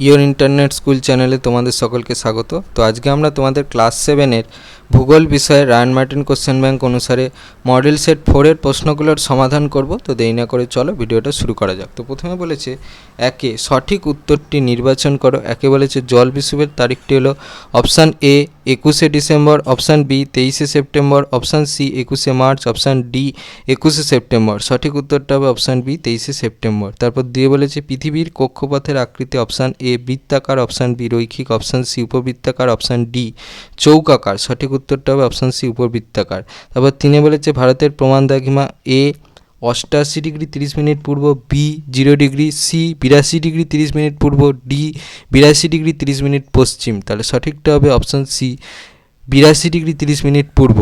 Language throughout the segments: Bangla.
ইয়োর ইন্টারনেট স্কুল চ্যানেলে তোমাদের সকলকে স্বাগত। তো আজকে আমরা তোমাদের ক্লাস 7-এর ভূগোল বিষয়ে রায়ান মার্টিন কোশ্চেন ব্যাংক অনুসারে মডেল সেট 4-এর প্রশ্নগুলোর সমাধান করব। তো দেরি না করে চলো ভিডিওটা শুরু করা যাক। তো প্রথমে বলেছে একে সঠিক উত্তরটি নির্বাচন করো। একে বলেছে জল বিশুবের তারিখটি হলো অপশান এ 21শে ডিসেম্বর, অপশান বি 23শে সেপ্টেম্বর, অপশান সি 21শে মার্চ, অপশান ডি 21শে সেপ্টেম্বর। সঠিক উত্তরটা হবে অপশান বি 23শে সেপ্টেম্বর। তারপর দিয়ে বলেছে পৃথিবীর কক্ষপথের আকৃতি অপশান এ বৃত্তাকার, অপশান বি রৈখিক, অপশান সি উপবৃত্তাকার, অপশান ডি চৌকাকার। সঠিক উত্তরটা হবে অপশান সি উপবৃত্তাকার। তারপর তিনে বলেছে ভারতের প্রমাণ দ্রাঘিমা এ 88 ডিগ্রি 30 মিনিট পূর্ব, B 0 degree, C 82 degree 30 minute পূর্ব, ডি 82 ডিগ্রি 30 মিনিট পশ্চিম। তাহলে সঠিকটা হবে অপশান সি 82 ডিগ্রি 30 মিনিট পূর্ব।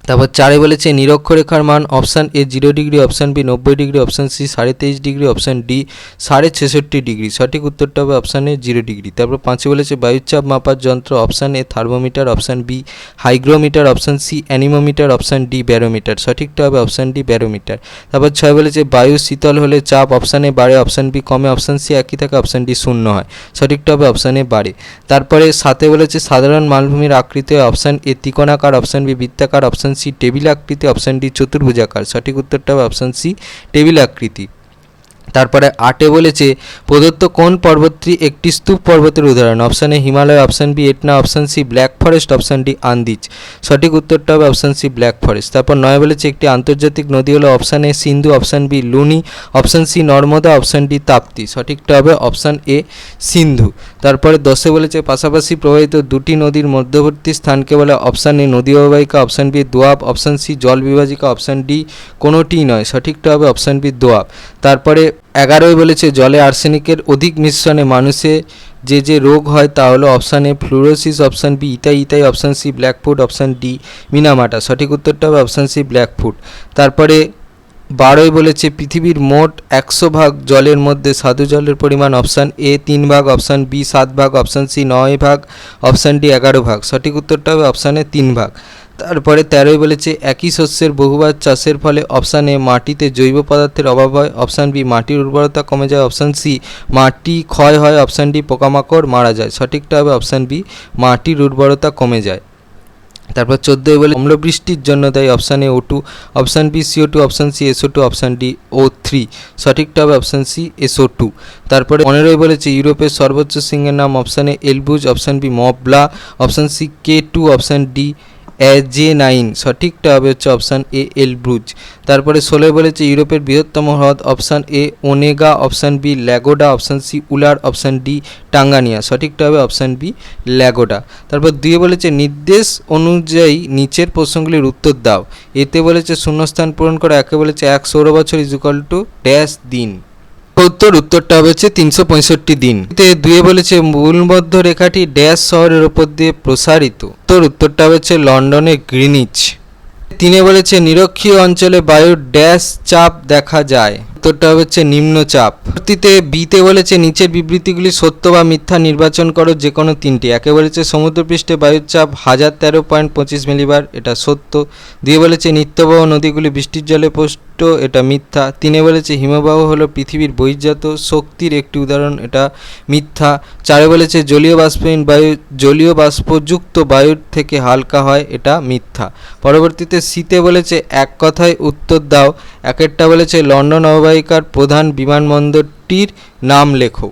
তারপর চারে বলেছে নিরক্ষরেখার মান option A 0 degree, option B 90 degree, option C 23.5 degree, option D 66.5 degree. সঠিক উত্তরটা হবে অপশান এ 0 ডিগ্রি। তারপর পাঁচে বলেছে বায়ুচাপ মাপার যন্ত্র option A thermometer, option B hygrometer, option C anemometer, option D barometer. সঠিকটা হবে অপশান ডি ব্যারোমিটার। তারপর ছয় বলেছে বায়ু শীতল হলে চাপ অপশান এ বাড়ে, অপশান বি কমে, অপশান সি একই থাকে, অপশান ডি শূন্য হয়। সঠিকটা হবে অপশান এ বাড়ে। তারপরে সাথে বলেছে সাধারণ মালভূমির আকৃতি অপশান এ ত্রিকোণাকার, অপশান বি বৃত্তাকার, অপশান সি টেবিল আকৃতি, অপশান ডি চতুর্ভুজাকার। সঠিক উত্তরটা হবে অপশান সি টেবিল আকৃতি। তারপরে আটে বলেছে প্রদত্ত কোন পর্বতটি একটি স্তূপ পর্বতের উদাহরণ option A Himalaya, option B Etna, option C Black Forest, option D Andes. সঠিক উত্তরটা হবে অপশান সি ব্ল্যাক ফরেস্ট। তারপর নয় বলেছে একটি আন্তর্জাতিক নদী হলো option A Sindhu, option B Luni, option C Narmada, option D Tapti. সঠিকটা হবে অপশান এ সিন্ধু। তারপরে দশে বলেছে পাশাপাশি প্রবাহিত দুটি নদীর মধ্যবর্তী স্থানকে বলে অপশান এ নদী অববাহিকা, অপশান বি দোয়াব, অপশান সি জল বিভাজিকা, অপশান ডি কোনোটিই নয়। সঠিকটা হবে অপশান বি দোয়াব। তারপরে 11 বলেছে জলে আর্সেনিকের অধিক মিশ্রণে মানুষে যে রোগ হয় তা হলো option A fluorosis, option B itai, option C blackfoot, option D Minamata. সঠিক উত্তরটা হবে অপশান সি ব্ল্যাকফুট। তারপরে 12 বলেছে পৃথিবীর মোট 100 ভাগ জলের মধ্যে স্বাদু জলের পরিমাণ অপশান এ 3 ভাগ, অপশান বি 7 ভাগ, অপশান সি 9 ভাগ, অপশান ডি 11 ভাগ। সঠিক উত্তরটা হবে অপশান এ 3 ভাগ। তারপরে 13 বলেছে একই শস্যের বহুবার চাষের ফলে অপশান এ মাটিতে জৈব পদার্থের অভাব হয়, অপশান বি মাটির উর্বরতা কমে যায়, অপশান সি মাটি ক্ষয় হয়, অপশান ডি পোকামাকড় মারা যায়। সঠিকটা হবে অপশান বি মাটির উর্বরতা কমে যায়। তারপর 14 বলে অম্লবৃষ্টির জন্য দায়ী option A O2, option B CO2, option C SO2, option D O3। সঠিকটা হবে অপশান সি SO2। তারপরে 15 বলেছে ইউরোপের সর্বোচ্চ শৃঙ্গের নাম option A Elbrus, option B Mont Blanc, option C K2, option D J9। সঠিকটা হবে হচ্ছে অপশান এ এলব্রুজ। তারপরে 16 বলেছে ইউরোপের বৃহত্তম হ্রদ option A Onega, option B ল্যাগোডা, option C Wular, option D Tanganyika. সঠিকটা হবে অপশান বি ল্যাগোডা। তারপর 2 বলেছে নির্দেশ অনুযায়ী নিচের প্রশ্নগুলির উত্তর দাও। এতে বলেছে শূন্যস্থান পূরণ করা। একে বলেছে 1 সৌর বছর ড্যাশ দিন। উত্তরটা হবে হচ্ছে 365 দিন। 2 বলেছে মূলবদ্ধ রেখাটি ড্যাশ শহরের ওপর দিয়ে প্রসারিত। উত্তরটা হচ্ছে লন্ডনের গ্রিনিচ। 3 বলেছে নিরক্ষীয় অঞ্চলে বায়ুর ড্যাশ চাপ দেখা যায়। উত্তরটা হচ্ছে নিম্নচাপ। পরবর্তীতে বিতে বলেছে নিচের বিবৃতিগুলি সত্য বা মিথ্যা নির্বাচন করো যে কোনো তিনটি। একে বলেছে সমুদ্রপৃষ্ঠে বায়ুর চাপ 1013.25 মিলিবার, এটা সত্য। 2 বলেছে নিত্যবাহ নদীগুলি বৃষ্টির জলে পুষ্ট, এটা মিথ্যা। 3 বলেছে হিমবাহ হলো পৃথিবীর বহির্জাত শক্তির একটি উদাহরণ, এটা মিথ্যা। 4 বলেছে জলীয় বাষ্পহীন বায়ু জলীয় বাষ্পযুক্ত বায়ুর থেকে হালকা হয়, এটা মিথ্যা। পরবর্তীতে সিতে বলেছে এক কথায় উত্তর দাও। একেরটা বলেছে লন্ডন অববাহিকার প্রধান বিমানবন্দরটির নাম লেখো।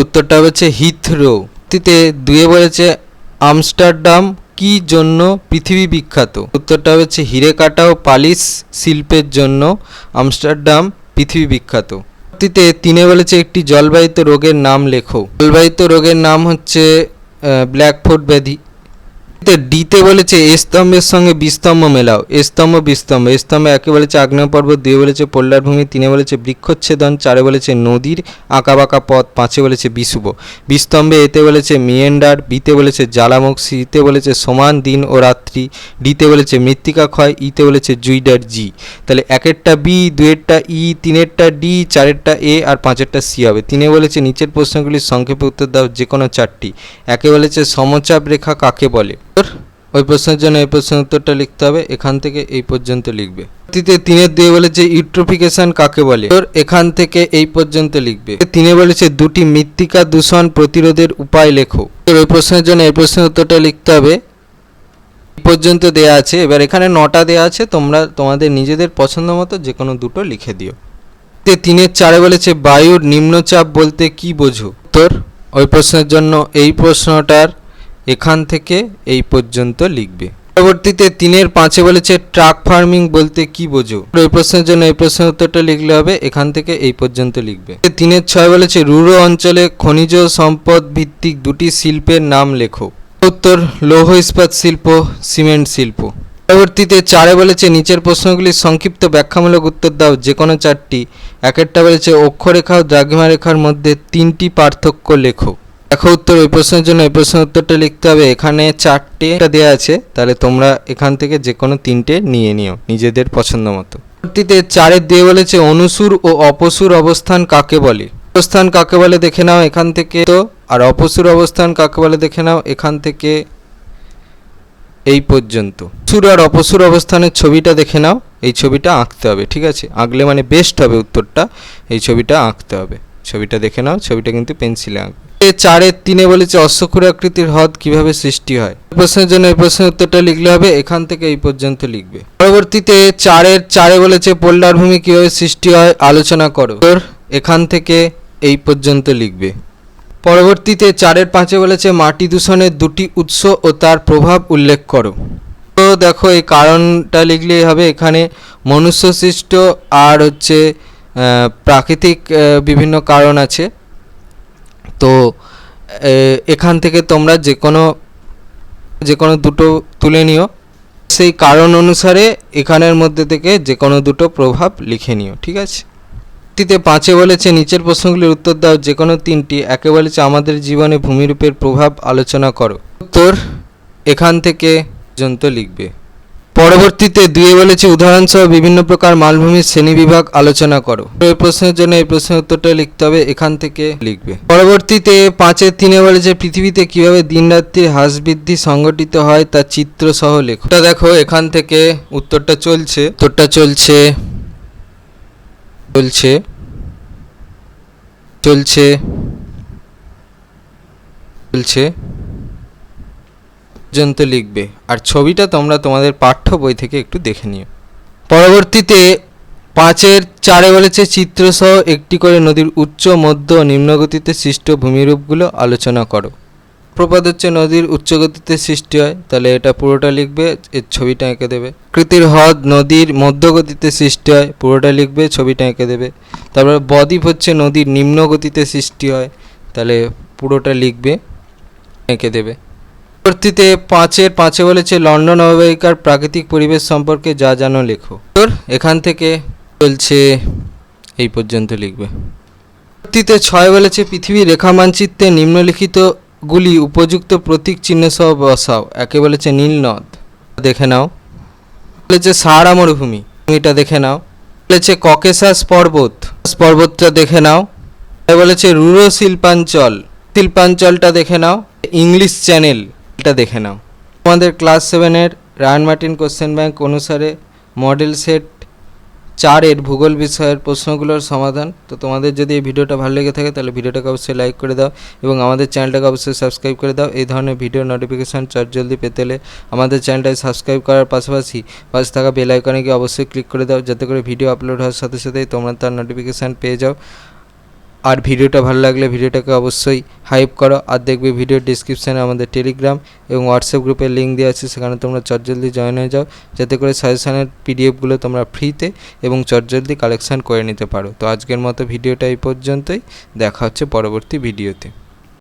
উত্তরটা হচ্ছে হিথরো। 2 বলেছে আমস্টারডাম কি জন্য পৃথিবী বিখ্যাত। উত্তরটা হচ্ছে হিরে কাটা ও পালিশ শিল্পের জন্য আমস্টারডাম পৃথিবী বিখ্যাত। 3 বলেছে একটি জলবাহিত রোগের নাম লেখো। জলবাহিত রোগের নাম হচ্ছে ব্ল্যাকফুট ব্যাধি। ডিতে বলেছে স্তম্ভের সঙ্গে বিস্তম্ভ মেলাও। স্তম্ভ বিস্তম্ভ। স্তম্ভে একে বলেছে আগ্নেয় পর্বত, 2 বলেছে পোল্লার ভূমি, 3 বলেছে বৃক্ষচ্ছেদন, 4 বলেছে নদীর আঁকাবাঁকা পথ, 5 বলেছে বিশুভ। বিস্তম্ভে এতে বলেছে মিয়েন্ডার, বিতে বলেছে জ্বালামুখ, সিতে বলেছে সমান দিন ও রাত্রি, ডিতে বলেছে মৃত্তিকা ক্ষয়, ইতে বলেছে জুইডার জি। তাহলে একেরটা বি, 2এরটা ই, 3এরটা ডি, 4এরটা এ আর 5এরটা সি হবে। 3 বলেছে নিচের প্রশ্নগুলির সংক্ষেপে উত্তর দাও যে কোনো 4টি। একে বলেছে সমচাপ রেখা কাকে বলে। ওই প্রশ্নের জন্য এই প্রশ্নের উত্তরটা লিখতে হবে, এখান থেকে এই পর্যন্ত লিখবে। পরবর্তীতে 3-এর 2 বলেছে ইউট্রোফিকেশন কাকে বলে, এখান থেকে এই পর্যন্ত লিখবে। 3-এ বলেছে দুটি মৃত্তিকা দূষণ প্রতিরোধের উপায় লেখো, ওই প্রশ্নের জন্য এই প্রশ্নের উত্তরটা লিখতে হবে। এই পর্যন্ত দেয়া আছে, এবার এখানে 9টা দেয়া আছে, তোমরা তোমাদের নিজেদের পছন্দ মতো যে কোনো দুটো লিখে দিও। 3-এর 4-এ বলেছে বায়ুর নিম্নচাপ বলতে কি বোঝো, উত্তর ওই প্রশ্নের জন্য এই প্রশ্নটার এখান থেকে এই পর্যন্ত লিখবে। পরবর্তীতে 3-এর 5-এ বলেছে ট্রাক ফার্মিং বলতে কি বোঝো, ওই প্রশ্নের জন্য এই প্রশ্নের উত্তরটা লিখলে হবে, এখান থেকে এই পর্যন্ত লিখবে। 3-এর 6 বলেছে রুরো অঞ্চলে খনিজ সম্পদ ভিত্তিক দুটি শিল্পের নাম লেখো, উত্তর লৌহ ইস্পাত শিল্প, সিমেন্ট শিল্প। পরবর্তীতে 4-এ বলেছে নিচের প্রশ্নগুলির সংক্ষিপ্ত ব্যাখ্যামূলক উত্তর দাও, যে কোনো 4টি। 1-এরটা বলেছে অক্ষরেখা ও দ্রাঘিমা রেখার মধ্যে 3টি পার্থক্য লেখো, দেখো উত্তর ওই প্রশ্নের জন্য এই প্রশ্নের উত্তরটা লিখতে হবে। এখানে 4টা দেওয়া আছে, তাহলে তোমরা এখান থেকে যে কোনো 3টে নিয়ে নিও নিজেদের পছন্দ মতো। পরবর্তীতে 4-এর 2 বলেছে অনুসুর ও অপসুর অবস্থান কাকে বলে, অবস্থান কাকে বলে দেখে নাও এখান থেকে, তো আর অপসুর অবস্থান কাকে বলে দেখে নাও এখান থেকে এই পর্যন্ত। সুর আর অপসুর অবস্থানের ছবিটা দেখে নাও, এই ছবিটা আঁকতে হবে, ঠিক আছে, আঁকলে মানে বেস্ট হবে উত্তরটা, এই ছবিটা আঁকতে হবে, ছবিটা দেখে নাও, ছবিটা কিন্তু পেন্সিলে আঁকবে। 4-এর 3-এ বলেছে অশ্বক্ষুর আকৃতির হ্রদ কিভাবে সৃষ্টি হয়, প্রশ্নের জন্য এই প্রশ্নের উত্তরটা লিখলে হবে, এখান থেকে এই পর্যন্ত লিখবে। পরবর্তীতে 4-এর 4-এ বলেছে পোল্লার ভূমি কিভাবে সৃষ্টি হয় আলোচনা করো, এখান থেকে এই পর্যন্ত লিখবে। পরবর্তীতে 4-এর 5-এ বলেছে মাটি দূষণের দুটি উৎস ও তার প্রভাব উল্লেখ করো, তো দেখো এই কারণটা লিখলেই হবে, এখানে মনুষ্য সৃষ্ট আর হচ্ছে প্রাকৃতিক বিভিন্ন কারণ আছে, তো এখান থেকে তোমরা যে কোনো দুটো তুলে নিও, সেই কারণ অনুসারে এখানের মধ্যে থেকে যে কোনো দুটো প্রভাব লিখে নিও, ঠিক আছে। 5-এ বলেছে নিচের প্রশ্নগুলির উত্তর দাও, যে কোনো 3টি। 1-এ বলেছে আমাদের জীবনে ভূমিরূপের প্রভাব আলোচনা করো, উত্তর এখান থেকে পর্যন্ত লিখবে। পরবর্তীতে 2-এ বলেছে উদাহরণসহ বিভিন্ন প্রকার মালভূমির শ্রেণীবিভাগ আলোচনা করো, এই প্রশ্নের জন্য এই প্রশ্নের উত্তরটা লিখতে হবে, এখান থেকে লিখবে। পরবর্তীতে 5-এর 3-এ বলেছে পৃথিবীতে কিভাবে দিনরাত্রির হ্রাস বৃদ্ধি সংঘটিত হয় তা চিত্র সহ লেখো, এটা দেখো এখান থেকে উত্তরটা চলছে পর্যন্ত লিখবে, আর ছবিটা তোমরা তোমাদের পাঠ্য বই থেকে একটু দেখে নিও। পরবর্তীতে 5-এর 4-এ বলেছে চিত্রসহ একটি করে নদীর উচ্চ মধ্য ও নিম্নগতিতে সৃষ্ট ভূমিরূপগুলো আলোচনা করো। প্রপাত হচ্ছে নদীর উচ্চগতিতে সৃষ্টি হয়, তাহলে এটা পুরোটা লিখবে, এর ছবিটা এঁকে দেবে। আকৃতির হ্রদ নদীর মধ্যগতিতে সৃষ্টি হয়, পুরোটা লিখবে, ছবিটা এঁকে দেবে। তারপরে বদ্বীপ হচ্ছে নদীর নিম্নগতিতে সৃষ্টি হয়, তাহলে পুরোটা লিখবে, এঁকে দেবে। পরবর্তীতে 5-এর 5-এ বলেছে লন্ডন অববাহিকার প্রাকৃতিক পরিবেশ সম্পর্কে যা জানো লেখো, এখান থেকে চলছে এই পর্যন্ত লিখবে। পরবর্তীতে 6-এ বলেছে পৃথিবীর রেখা মানচিত্রে নিম্নলিখিতগুলি উপযুক্ত প্রতীক চিহ্ন সহ বসাও। 1-এ বলেছে নীল নদ, দেখে নাও। বলেছে সাহারা মরুভূমি, এটা দেখে নাও। বলেছে ককেশাস পর্বতটা দেখে নাও। বলেছে রুরো শিল্পাঞ্চলটা দেখে নাও। ইংলিশ চ্যানেল এটা দেখে নাও। তোমাদের ক্লাস 7-এর রায়ান মার্টিন কোশ্চেন ব্যাংক অনুসারে মডেল সেট 4-এর ভূগোল বিষয়ের প্রশ্নগুলোর সমাধান। তো তোমাদের যদি এই ভিডিওটা ভালো লেগে থাকে তাহলে ভিডিওটাকে অবশ্যই লাইক করে দাও এবং আমাদের চ্যানেলটাকে অবশ্যই সাবস্ক্রাইব করে দাও। এই ধরনের ভিডিও নোটিফিকেশান জলদি পেতে হলে আমাদের চ্যানেলটাকে সাবস্ক্রাইব করার পাশাপাশি পাশে থাকা বেল আইকনে গিয়ে অবশ্যই ক্লিক করে দাও, যাতে করে ভিডিও আপলোড হওয়ার সাথে সাথেই তোমরা তার নোটিফিকেশান পেয়ে যাও। আর ভিডিওটা ভালো লাগলে ভিডিওটাকে অবশ্যই হাইপ করো, আর দেখবে ভিডিওর ডিসক্রিপশানে আমাদের টেলিগ্রাম এবং হোয়াটসঅ্যাপ গ্রুপের লিঙ্ক দেওয়া আছে, সেখানে তোমরা জলদি জয়েন হয়ে যাও, যাতে করে সাজেশানের পিডিএফগুলো তোমরা ফ্রিতে এবং জলদি কালেকশান করে নিতে পারো। তো আজকের মতো ভিডিওটা এই পর্যন্তই, দেখা হচ্ছে পরবর্তী ভিডিওতে।